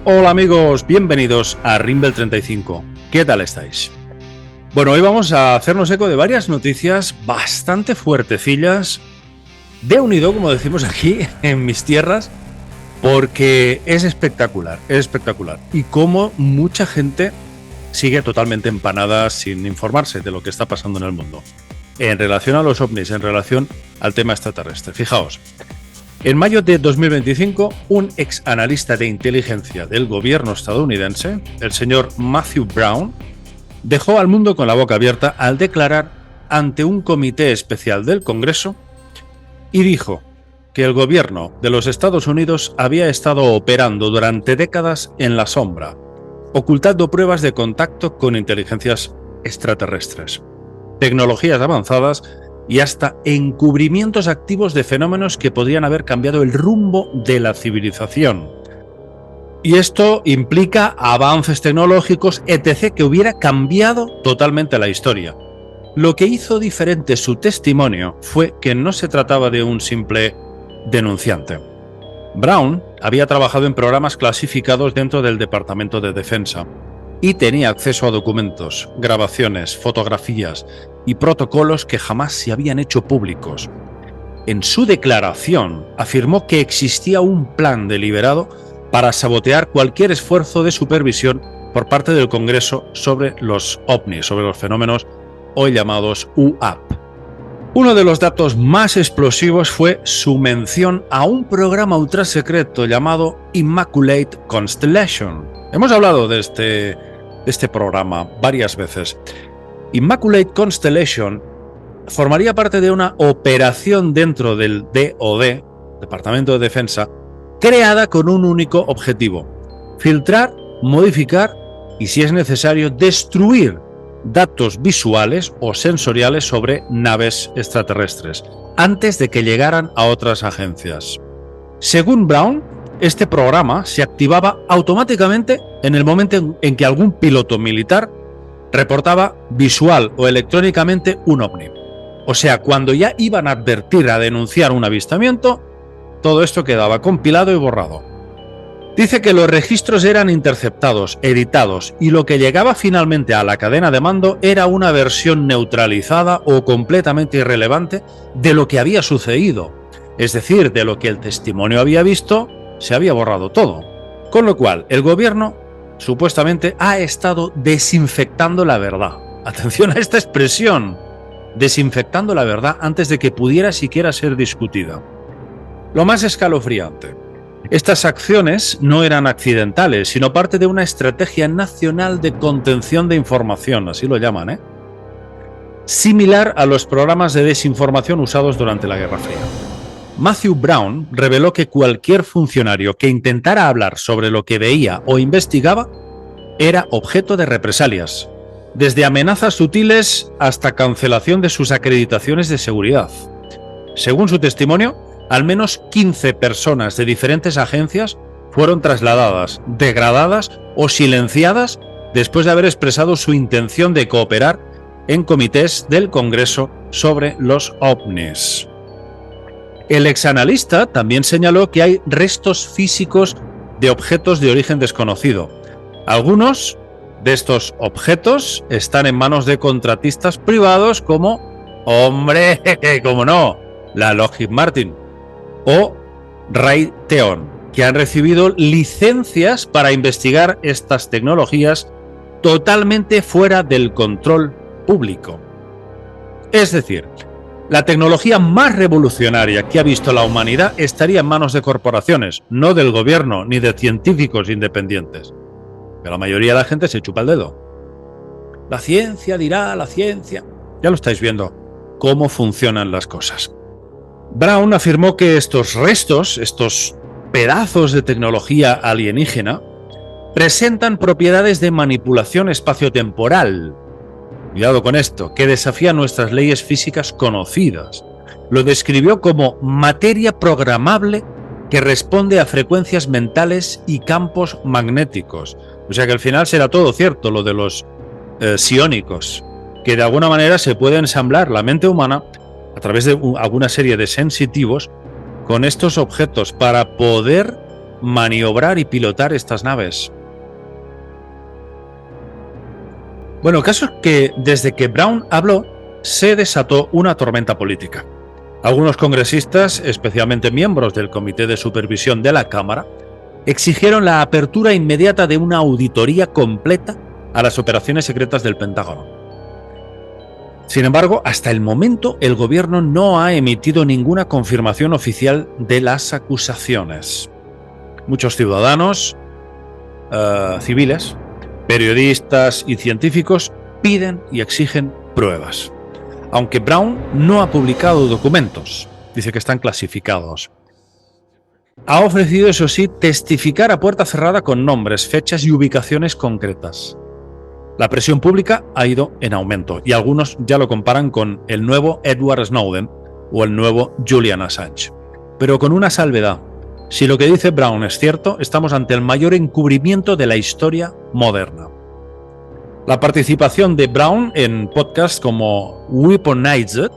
Hola amigos, bienvenidos a Rimble 35. ¿Qué tal estáis? Bueno, hoy vamos a hacernos eco de varias noticias bastante fuertecillas de unido, como decimos aquí en mis tierras, porque es espectacular. Y cómo mucha gente sigue totalmente empanada sin informarse de lo que está pasando en el mundo en relación a los ovnis, en relación al tema extraterrestre. Fijaos. En mayo de 2025, un ex analista de inteligencia del gobierno estadounidense, el señor Matthew Brown, dejó al mundo con la boca abierta al declarar ante un comité especial del Congreso y dijo que el gobierno de los Estados Unidos había estado operando durante décadas en la sombra, ocultando pruebas de contacto con inteligencias extraterrestres, tecnologías avanzadas y hasta encubrimientos activos de fenómenos que podrían haber cambiado el rumbo de la civilización. Y esto implica avances tecnológicos, etc., que hubiera cambiado totalmente la historia. Lo que hizo diferente su testimonio fue que no se trataba de un simple denunciante. Brown había trabajado en programas clasificados dentro del Departamento de Defensa y tenía acceso a documentos, grabaciones, fotografías y protocolos que jamás se habían hecho públicos. En su declaración afirmó que existía un plan deliberado para sabotear cualquier esfuerzo de supervisión por parte del Congreso sobre los ovnis, sobre los fenómenos hoy llamados UAP. Uno de los datos más explosivos fue su mención a un programa ultrasecreto llamado Immaculate Constellation. Hemos hablado de este programa varias veces. Immaculate Constellation formaría parte de una operación dentro del DoD, Departamento de Defensa, creada con un único objetivo: filtrar, modificar y, si es necesario, destruir datos visuales o sensoriales sobre naves extraterrestres antes de que llegaran a otras agencias. Según Brown, este programa se activaba automáticamente en el momento en que algún piloto militar reportaba visual o electrónicamente un ovni. O sea, cuando ya iban a advertir, a denunciar un avistamiento, todo esto quedaba compilado y borrado. Dice que los registros eran interceptados, editados, y lo que llegaba finalmente a la cadena de mando era una versión neutralizada o completamente irrelevante de lo que había sucedido. Es decir, de lo que el testimonio había visto, se había borrado todo. Con lo cual, el gobierno supuestamente ha estado desinfectando la verdad. Atención a esta expresión, desinfectando la verdad antes de que pudiera siquiera ser discutida. Lo más escalofriante: estas acciones no eran accidentales, sino parte de una estrategia nacional de contención de información, así lo llaman, similar a los programas de desinformación usados durante la Guerra Fría. Matthew Brown reveló que cualquier funcionario que intentara hablar sobre lo que veía o investigaba era objeto de represalias, desde amenazas sutiles hasta cancelación de sus acreditaciones de seguridad. Según su testimonio, al menos 15 personas de diferentes agencias fueron trasladadas, degradadas o silenciadas después de haber expresado su intención de cooperar en comités del Congreso sobre los ovnis. El exanalista también señaló que hay restos físicos de objetos de origen desconocido. Algunos de estos objetos están en manos de contratistas privados como, hombre, como no, la Lockheed Martin o Raytheon, que han recibido licencias para investigar estas tecnologías totalmente fuera del control público. Es decir, la tecnología más revolucionaria que ha visto la humanidad estaría en manos de corporaciones, no del gobierno ni de científicos independientes. Pero la mayoría de la gente se chupa el dedo. La ciencia dirá, la ciencia. Ya lo estáis viendo cómo funcionan las cosas. Brown afirmó que estos restos, estos pedazos de tecnología alienígena, presentan propiedades de manipulación espaciotemporal. Cuidado con esto, que desafía nuestras leyes físicas conocidas. Lo describió como materia programable que responde a frecuencias mentales y campos magnéticos. O sea que al final será todo cierto lo de los psiónicos, que de alguna manera se puede ensamblar la mente humana a través de alguna serie de sensitivos con estos objetos para poder maniobrar y pilotar estas naves. Bueno, el caso es que desde que Brown habló, se desató una tormenta política. Algunos congresistas, especialmente miembros del Comité de Supervisión de la Cámara, exigieron la apertura inmediata de una auditoría completa a las operaciones secretas del Pentágono. Sin embargo, hasta el momento el gobierno no ha emitido ninguna confirmación oficial de las acusaciones. Muchos ciudadanos, civiles, periodistas y científicos piden y exigen pruebas. Aunque Brown no ha publicado documentos, dice que están clasificados. Ha ofrecido, eso sí, testificar a puerta cerrada con nombres, fechas y ubicaciones concretas. La presión pública ha ido en aumento y algunos ya lo comparan con el nuevo Edward Snowden o el nuevo Julian Assange. Pero con una salvedad. Si lo que dice Brown es cierto, estamos ante el mayor encubrimiento de la historia moderna. La participación de Brown en podcasts como Weaponized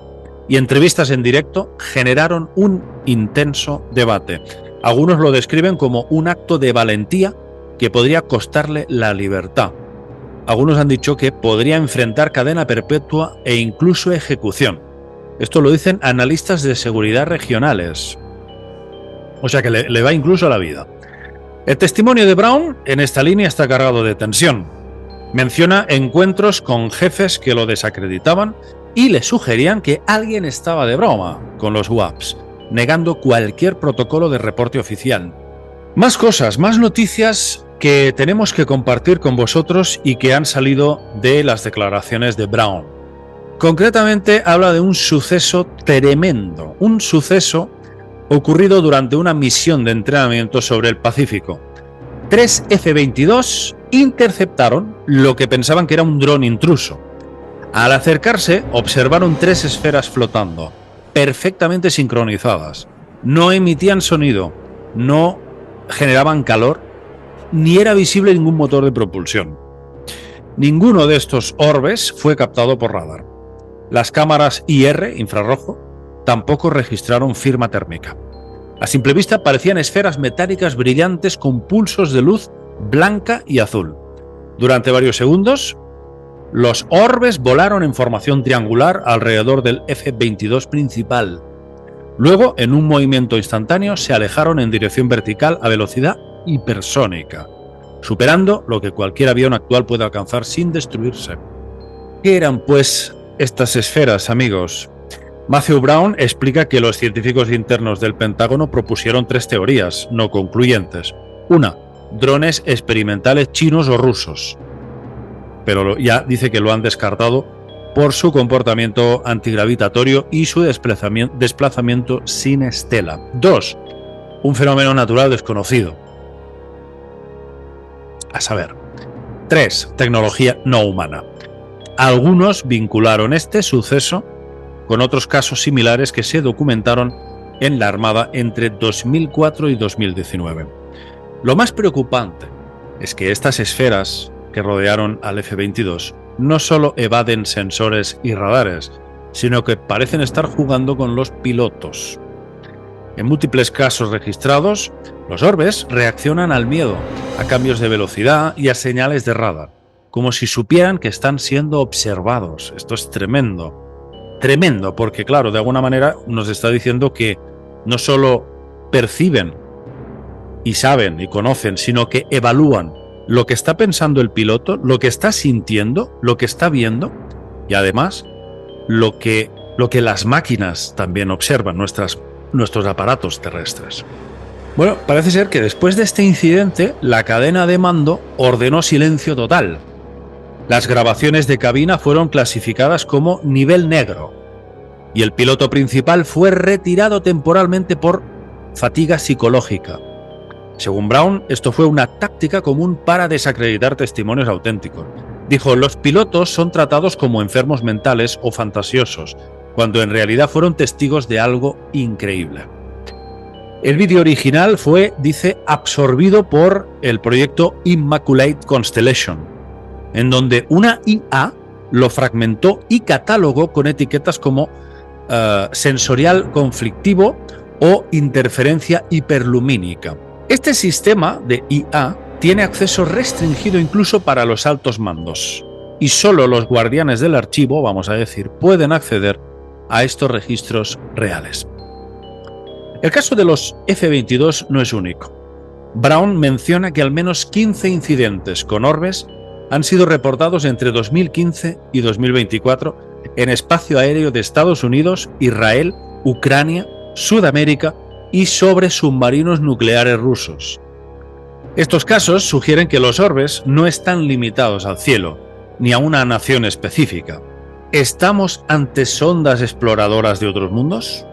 y entrevistas en directo generaron un intenso debate. Algunos lo describen como un acto de valentía que podría costarle la libertad. Algunos han dicho que podría enfrentar cadena perpetua e incluso ejecución. Esto lo dicen analistas de seguridad regionales. O sea que le va incluso la vida. El testimonio de Brown en esta línea está cargado de tensión. Menciona encuentros con jefes que lo desacreditaban y le sugerían que alguien estaba de broma con los WAPs, negando cualquier protocolo de reporte oficial. Más cosas, más noticias que tenemos que compartir con vosotros y que han salido de las declaraciones de Brown. Concretamente habla de un suceso tremendo, un suceso ocurrido durante una misión de entrenamiento sobre el Pacífico. 3 F-22 interceptaron lo que pensaban que era un dron intruso. Al acercarse, observaron 3 esferas flotando, perfectamente sincronizadas. No emitían sonido, no generaban calor, ni era visible ningún motor de propulsión. Ninguno de estos orbes fue captado por radar. Las cámaras IR, infrarrojo, tampoco registraron firma térmica. A simple vista parecían esferas metálicas brillantes con pulsos de luz blanca y azul. Durante varios segundos, los orbes volaron en formación triangular alrededor del F-22 principal. Luego, en un movimiento instantáneo, se alejaron en dirección vertical a velocidad hipersónica, superando lo que cualquier avión actual puede alcanzar sin destruirse. ¿Qué eran, pues, estas esferas, amigos? Matthew Brown explica que los científicos internos del Pentágono propusieron 3 teorías no concluyentes. Una, drones experimentales chinos o rusos. Pero ya dice que lo han descartado por su comportamiento antigravitatorio y su desplazamiento sin estela. 2, un fenómeno natural desconocido. A saber. 3, tecnología no humana. Algunos vincularon este suceso con otros casos similares que se documentaron en la Armada entre 2004 y 2019. Lo más preocupante es que estas esferas que rodearon al F-22 no solo evaden sensores y radares, sino que parecen estar jugando con los pilotos. En múltiples casos registrados, los orbes reaccionan al miedo, a cambios de velocidad y a señales de radar, como si supieran que están siendo observados. Esto es tremendo. Tremendo, porque claro, de alguna manera nos está diciendo que no solo perciben y saben y conocen, sino que evalúan lo que está pensando el piloto, lo que está sintiendo, lo que está viendo y además lo que las máquinas también observan, nuestros aparatos terrestres. Bueno, parece ser que después de este incidente, la cadena de mando ordenó silencio total. Las grabaciones de cabina fueron clasificadas como nivel negro y el piloto principal fue retirado temporalmente por fatiga psicológica. Según Brown, esto fue una táctica común para desacreditar testimonios auténticos. Dijo, los pilotos son tratados como enfermos mentales o fantasiosos, cuando en realidad fueron testigos de algo increíble. El vídeo original fue, dice, absorbido por el proyecto Immaculate Constellation, en donde una IA lo fragmentó y catalogó con etiquetas como sensorial conflictivo o interferencia hiperlumínica. Este sistema de IA tiene acceso restringido incluso para los altos mandos, y solo los guardianes del archivo, vamos a decir, pueden acceder a estos registros reales. El caso de los F-22 no es único. Brown menciona que al menos 15 incidentes con orbes han sido reportados entre 2015 y 2024 en espacio aéreo de Estados Unidos, Israel, Ucrania, Sudamérica y sobre submarinos nucleares rusos. Estos casos sugieren que los orbes no están limitados al cielo, ni a una nación específica. ¿Estamos ante sondas exploradoras de otros mundos?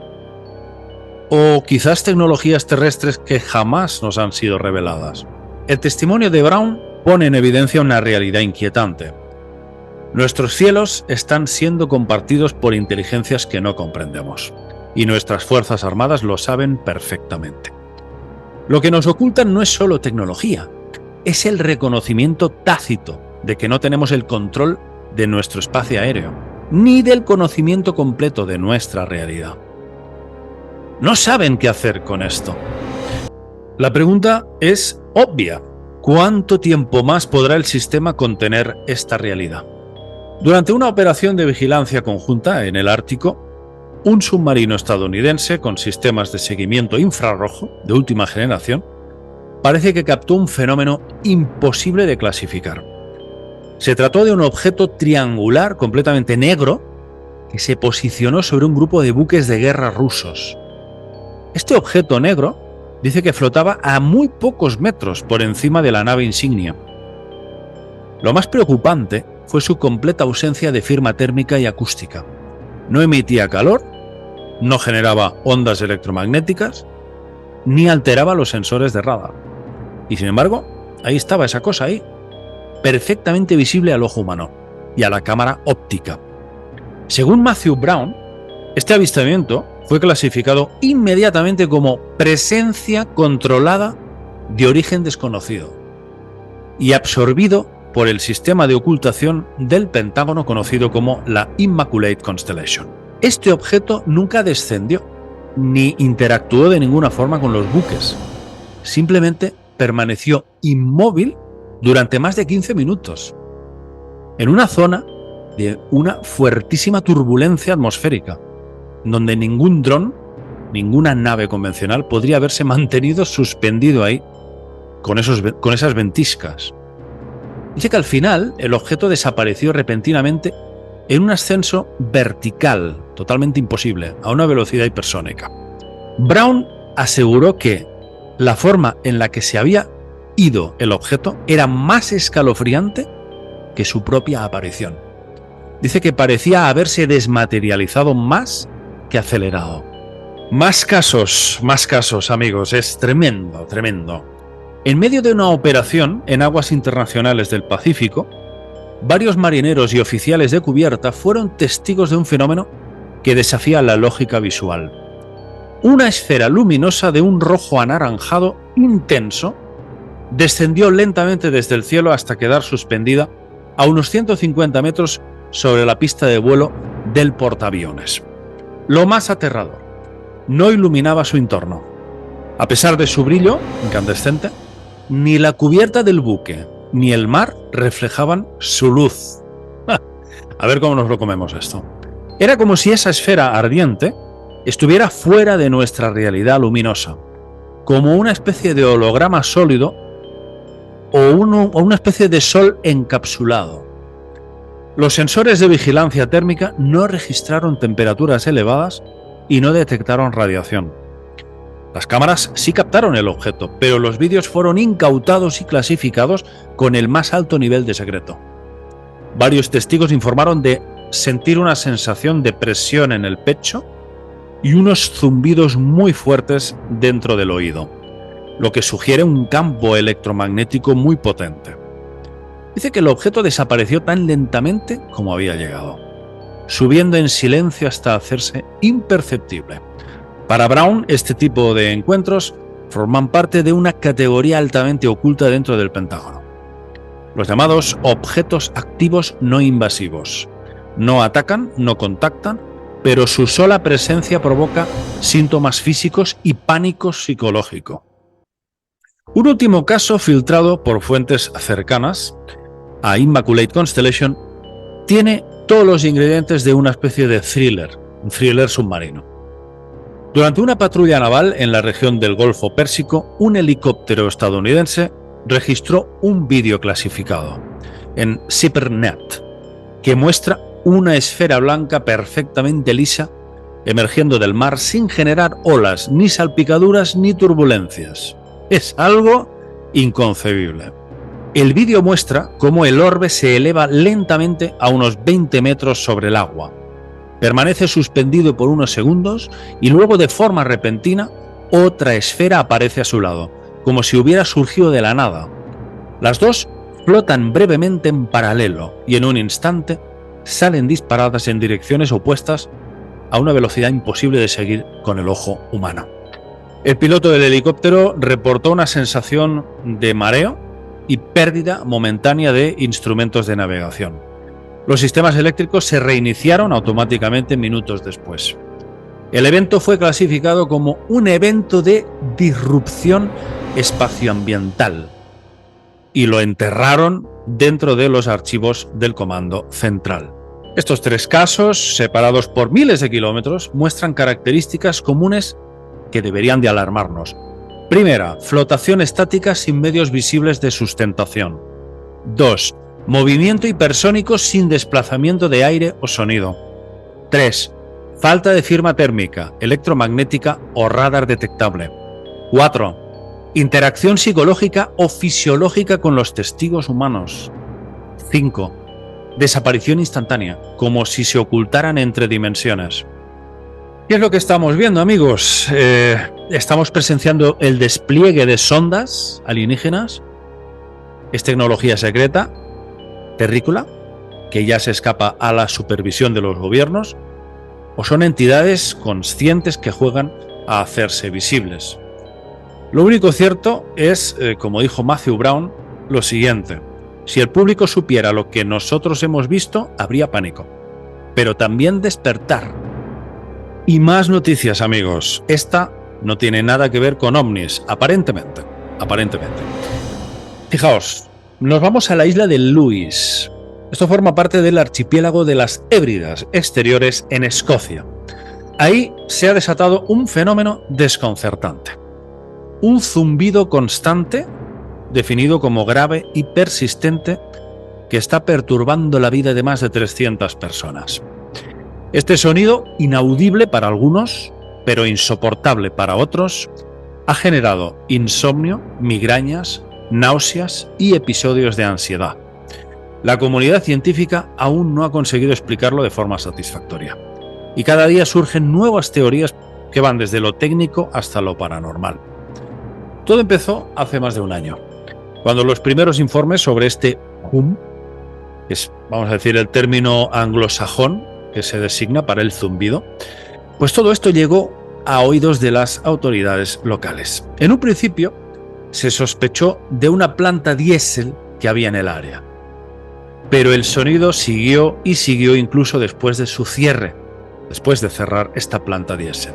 ¿O quizás tecnologías terrestres que jamás nos han sido reveladas? El testimonio de Brown pone en evidencia una realidad inquietante. Nuestros cielos están siendo compartidos por inteligencias que no comprendemos, y nuestras Fuerzas Armadas lo saben perfectamente. Lo que nos ocultan no es solo tecnología, es el reconocimiento tácito de que no tenemos el control de nuestro espacio aéreo, ni del conocimiento completo de nuestra realidad. No saben qué hacer con esto. La pregunta es obvia. ¿Cuánto tiempo más podrá el sistema contener esta realidad? Durante una operación de vigilancia conjunta en el Ártico, un submarino estadounidense con sistemas de seguimiento infrarrojo de última generación parece que captó un fenómeno imposible de clasificar. Se trató de un objeto triangular completamente negro que se posicionó sobre un grupo de buques de guerra rusos. Este objeto negro dice que flotaba a muy pocos metros por encima de la nave insignia. Lo más preocupante fue su completa ausencia de firma térmica y acústica. No emitía calor, no generaba ondas electromagnéticas, ni alteraba los sensores de radar. Y sin embargo, ahí estaba esa cosa ahí, perfectamente visible al ojo humano y a la cámara óptica. Según Matthew Brown, este avistamiento fue clasificado inmediatamente como presencia controlada de origen desconocido y absorbido por el sistema de ocultación del Pentágono conocido como la Immaculate Constellation. Este objeto nunca descendió ni interactuó de ninguna forma con los buques. Simplemente permaneció inmóvil durante más de 15 minutos en una zona de una fuertísima turbulencia atmosférica, donde ningún dron, ninguna nave convencional podría haberse mantenido suspendido ahí con esas ventiscas. Dice que al final el objeto desapareció repentinamente en un ascenso vertical, totalmente imposible, a una velocidad hipersónica. Brown aseguró que la forma en la que se había ido el objeto era más escalofriante que su propia aparición. Dice que parecía haberse desmaterializado más que acelerado. Más casos, amigos, es tremendo, tremendo. En medio de una operación en aguas internacionales del Pacífico, varios marineros y oficiales de cubierta fueron testigos de un fenómeno que desafía la lógica visual. Una esfera luminosa de un rojo anaranjado intenso descendió lentamente desde el cielo hasta quedar suspendida a unos 150 metros sobre la pista de vuelo del portaaviones. Lo más aterrador, no iluminaba su entorno. A pesar de su brillo incandescente, ni la cubierta del buque ni el mar reflejaban su luz. A ver cómo nos lo comemos esto. Era como si esa esfera ardiente estuviera fuera de nuestra realidad luminosa, como una especie de holograma sólido o una especie de sol encapsulado. Los sensores de vigilancia térmica no registraron temperaturas elevadas y no detectaron radiación. Las cámaras sí captaron el objeto, pero los vídeos fueron incautados y clasificados con el más alto nivel de secreto. Varios testigos informaron de sentir una sensación de presión en el pecho y unos zumbidos muy fuertes dentro del oído, lo que sugiere un campo electromagnético muy potente. Dice que el objeto desapareció tan lentamente como había llegado, subiendo en silencio hasta hacerse imperceptible. Para Brown, este tipo de encuentros forman parte de una categoría altamente oculta dentro del Pentágono. Los llamados objetos activos no invasivos. No atacan, no contactan, pero su sola presencia provoca síntomas físicos y pánico psicológico. Un último caso filtrado por fuentes cercanas a Immaculate Constellation tiene todos los ingredientes de una especie de thriller, un thriller submarino. Durante una patrulla naval en la región del Golfo Pérsico, un helicóptero estadounidense registró un vídeo clasificado en CyberNet que muestra una esfera blanca perfectamente lisa emergiendo del mar sin generar olas, ni salpicaduras, ni turbulencias. Es algo inconcebible. El vídeo muestra cómo el orbe se eleva lentamente a unos 20 metros sobre el agua. Permanece suspendido por unos segundos y luego, de forma repentina, otra esfera aparece a su lado, como si hubiera surgido de la nada. Las dos flotan brevemente en paralelo y en un instante salen disparadas en direcciones opuestas a una velocidad imposible de seguir con el ojo humano. El piloto del helicóptero reportó una sensación de mareo y pérdida momentánea de instrumentos de navegación. Los sistemas eléctricos se reiniciaron automáticamente minutos después. El evento fue clasificado como un evento de disrupción espacioambiental y lo enterraron dentro de los archivos del Comando Central. Estos tres casos, separados por miles de kilómetros, muestran características comunes que deberían de alarmarnos. Primera, flotación estática sin medios visibles de sustentación. 2. Movimiento hipersónico sin desplazamiento de aire o sonido. 3. Falta de firma térmica, electromagnética o radar detectable. 4. Interacción psicológica o fisiológica con los testigos humanos. 5. Desaparición instantánea, como si se ocultaran entre dimensiones. ¿Qué es lo que estamos viendo, amigos? Estamos presenciando el despliegue de sondas alienígenas. Es tecnología secreta, terrícola, que ya se escapa a la supervisión de los gobiernos, o son entidades conscientes que juegan a hacerse visibles. Lo único cierto es, como dijo Matthew Brown, lo siguiente: si el público supiera lo que nosotros hemos visto, habría pánico, pero también despertar. Y más noticias, amigos. Esta no tiene nada que ver con ovnis, aparentemente. Fijaos, nos vamos a la isla de Lewis. Esto forma parte del archipiélago de las Hébridas exteriores en Escocia. Ahí se ha desatado un fenómeno desconcertante. Un zumbido constante, definido como grave y persistente, que está perturbando la vida de más de 300 personas. Este sonido, inaudible para algunos, pero insoportable para otros, ha generado insomnio, migrañas, náuseas y episodios de ansiedad. La comunidad científica aún no ha conseguido explicarlo de forma satisfactoria. Y cada día surgen nuevas teorías que van desde lo técnico hasta lo paranormal. Todo empezó hace más de un año, cuando los primeros informes sobre este hum, que es, vamos a decir, el término anglosajón que se designa para el zumbido, pues todo esto llegó a oídos de las autoridades locales. En un principio se sospechó de una planta diésel que había en el área, pero el sonido siguió y siguió incluso después de su cierre, después de cerrar esta planta diésel.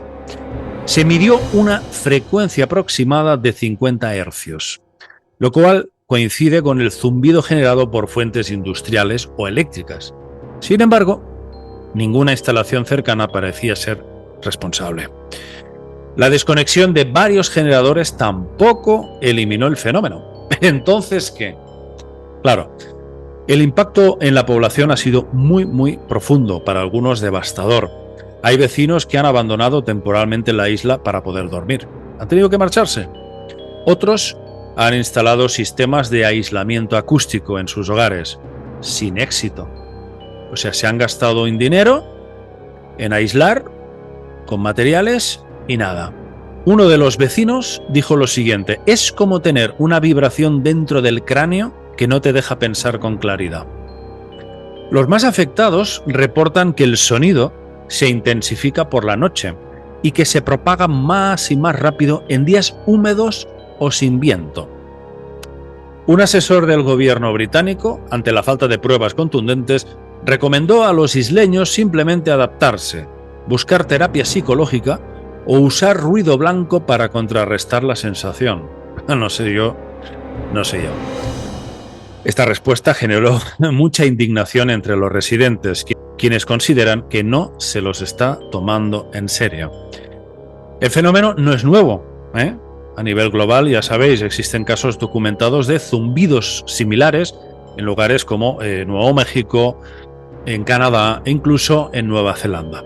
Se midió una frecuencia aproximada de 50 hercios, lo cual coincide con el zumbido generado por fuentes industriales o eléctricas. Sin embargo, ninguna instalación cercana parecía ser responsable. La desconexión de varios generadores tampoco eliminó el fenómeno. ¿Entonces qué? Claro, el impacto en la población ha sido muy profundo, para algunos devastador. Hay vecinos que han abandonado temporalmente la isla para poder dormir. Han tenido que marcharse. Otros han instalado sistemas de aislamiento acústico en sus hogares, sin éxito. O sea, se han gastado un dinero en aislar con materiales y nada. Uno de los vecinos dijo lo siguiente: es como tener una vibración dentro del cráneo que no te deja pensar con claridad. Los más afectados reportan que el sonido se intensifica por la noche y que se propaga más y más rápido en días húmedos o sin viento. Un asesor del gobierno británico, ante la falta de pruebas contundentes, recomendó a los isleños simplemente adaptarse, buscar terapia psicológica o usar ruido blanco para contrarrestar la sensación. No sé yo. Esta respuesta generó mucha indignación entre los residentes, quienes consideran que no se los está tomando en serio. El fenómeno no es nuevo, ¿eh? A nivel global, ya sabéis, existen casos documentados de zumbidos similares en lugares como Nuevo México, en Canadá e incluso en Nueva Zelanda.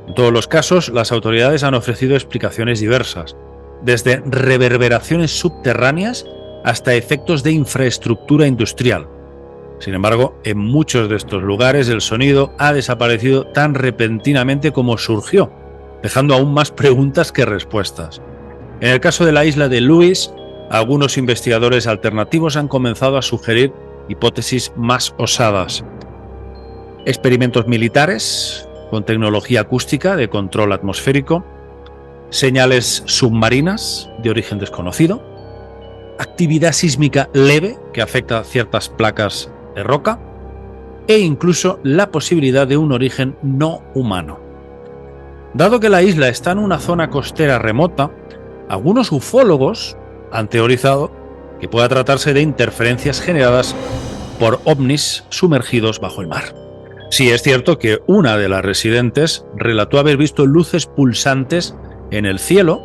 En todos los casos, las autoridades han ofrecido explicaciones diversas, desde reverberaciones subterráneas hasta efectos de infraestructura industrial. Sin embargo, en muchos de estos lugares el sonido ha desaparecido tan repentinamente como surgió, dejando aún más preguntas que respuestas. En el caso de la isla de Lewis, algunos investigadores alternativos han comenzado a sugerir hipótesis más osadas. Experimentos militares con tecnología acústica de control atmosférico, señales submarinas de origen desconocido, actividad sísmica leve que afecta a ciertas placas de roca e incluso la posibilidad de un origen no humano. Dado que la isla está en una zona costera remota, algunos ufólogos han teorizado que pueda tratarse de interferencias generadas por ovnis sumergidos bajo el mar. Sí, es cierto que una de las residentes relató haber visto luces pulsantes en el cielo,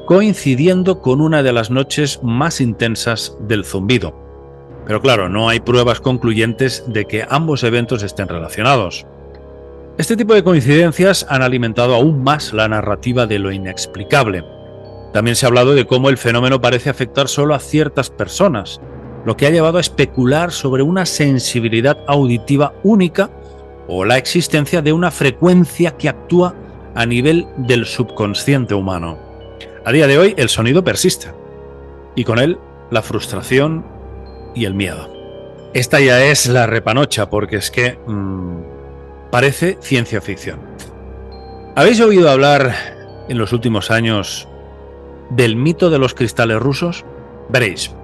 coincidiendo con una de las noches más intensas del zumbido. Pero claro, no hay pruebas concluyentes de que ambos eventos estén relacionados. Este tipo de coincidencias han alimentado aún más la narrativa de lo inexplicable. También se ha hablado de cómo el fenómeno parece afectar solo a ciertas personas, lo que ha llevado a especular sobre una sensibilidad auditiva única o la existencia de una frecuencia que actúa a nivel del subconsciente humano. A día de hoy el sonido persiste, y con él la frustración y el miedo. Esta ya es la repanocha, porque es que parece ciencia ficción. ¿Habéis oído hablar en los últimos años del mito de los cristales rusos? Veréis,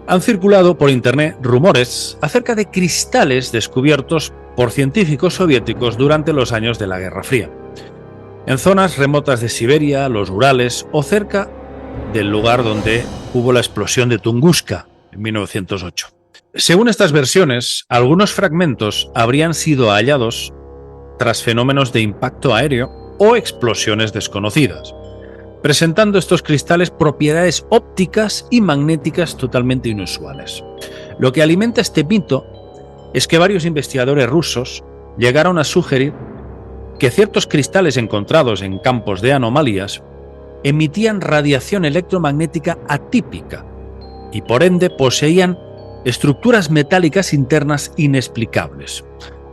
han circulado por internet rumores acerca de cristales descubiertos por científicos soviéticos durante los años de la Guerra Fría, en zonas remotas de Siberia, los Urales o cerca del lugar donde hubo la explosión de Tunguska en 1908. Según estas versiones, algunos fragmentos habrían sido hallados tras fenómenos de impacto aéreo o explosiones desconocidas, presentando estos cristales propiedades ópticas y magnéticas totalmente inusuales. Lo que alimenta este mito es que varios investigadores rusos llegaron a sugerir que ciertos cristales encontrados en campos de anomalías emitían radiación electromagnética atípica y por ende poseían estructuras metálicas internas inexplicables.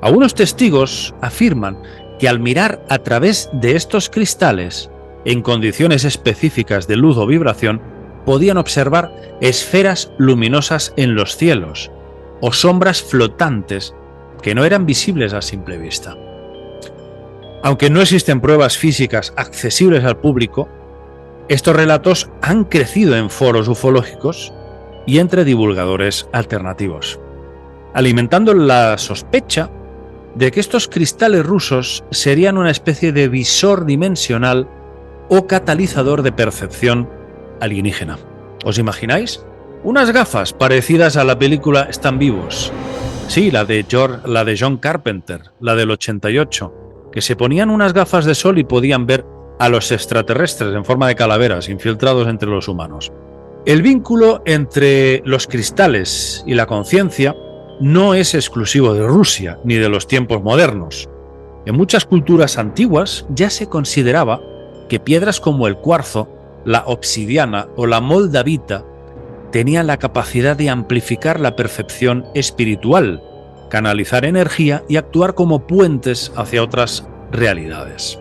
Algunos testigos afirman que al mirar a través de estos cristales, en condiciones específicas de luz o vibración, podían observar esferas luminosas en los cielos o sombras flotantes que no eran visibles a simple vista. Aunque no existen pruebas físicas accesibles al público, estos relatos han crecido en foros ufológicos y entre divulgadores alternativos, alimentando la sospecha de que estos cristales rusos serían una especie de visor dimensional o catalizador de percepción alienígena. ¿Os imagináis? Unas gafas parecidas a la película Están vivos. Sí, la de John Carpenter, la del 88, que se ponían unas gafas de sol y podían ver a los extraterrestres en forma de calaveras infiltrados entre los humanos. El vínculo entre los cristales y la conciencia no es exclusivo de Rusia ni de los tiempos modernos. En muchas culturas antiguas ya se consideraba que piedras como el cuarzo, la obsidiana o la moldavita tenían la capacidad de amplificar la percepción espiritual, canalizar energía y actuar como puentes hacia otras realidades.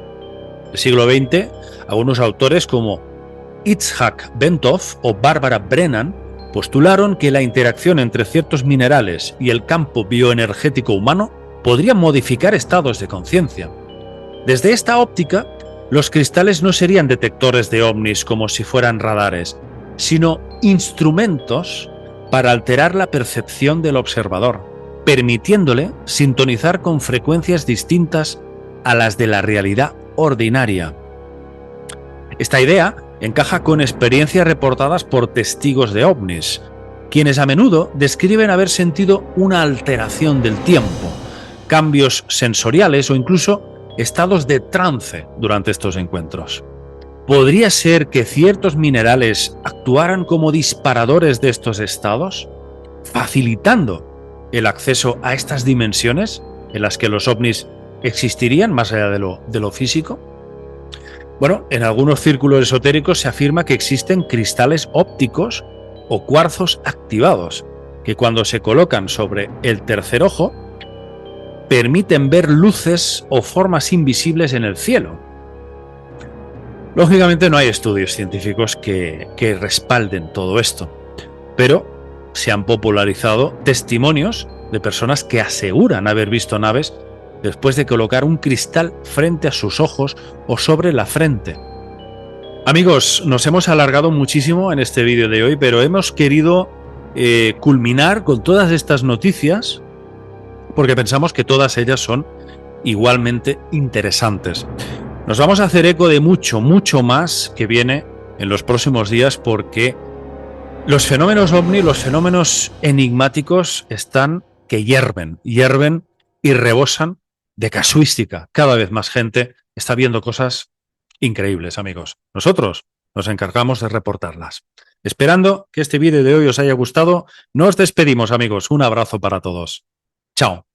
En el siglo XX, algunos autores como Itzhak Bentov o Barbara Brennan postularon que la interacción entre ciertos minerales y el campo bioenergético humano podría modificar estados de conciencia. Desde esta óptica, los cristales no serían detectores de ovnis como si fueran radares, sino instrumentos para alterar la percepción del observador, permitiéndole sintonizar con frecuencias distintas a las de la realidad ordinaria. Esta idea encaja con experiencias reportadas por testigos de ovnis, quienes a menudo describen haber sentido una alteración del tiempo, cambios sensoriales o incluso estados de trance durante estos encuentros. ¿Podría ser que ciertos minerales actuaran como disparadores de estos estados, facilitando el acceso a estas dimensiones en las que los ovnis existirían más allá de lo físico? Bueno, en algunos círculos esotéricos se afirma que existen cristales ópticos o cuarzos activados, que cuando se colocan sobre el tercer ojo, permiten ver luces o formas invisibles en el cielo. Lógicamente no hay estudios científicos que respalden todo esto, pero se han popularizado testimonios de personas que aseguran haber visto naves después de colocar un cristal frente a sus ojos o sobre la frente. Amigos, nos hemos alargado muchísimo en este vídeo de hoy, pero hemos querido culminar con todas estas noticias porque pensamos que todas ellas son igualmente interesantes. Nos vamos a hacer eco de mucho, mucho más que viene en los próximos días porque los fenómenos ovni, los fenómenos enigmáticos están que hierven y rebosan de casuística. Cada vez más gente está viendo cosas increíbles, amigos. Nosotros nos encargamos de reportarlas. Esperando que este vídeo de hoy os haya gustado, nos despedimos, amigos. Un abrazo para todos. Chao.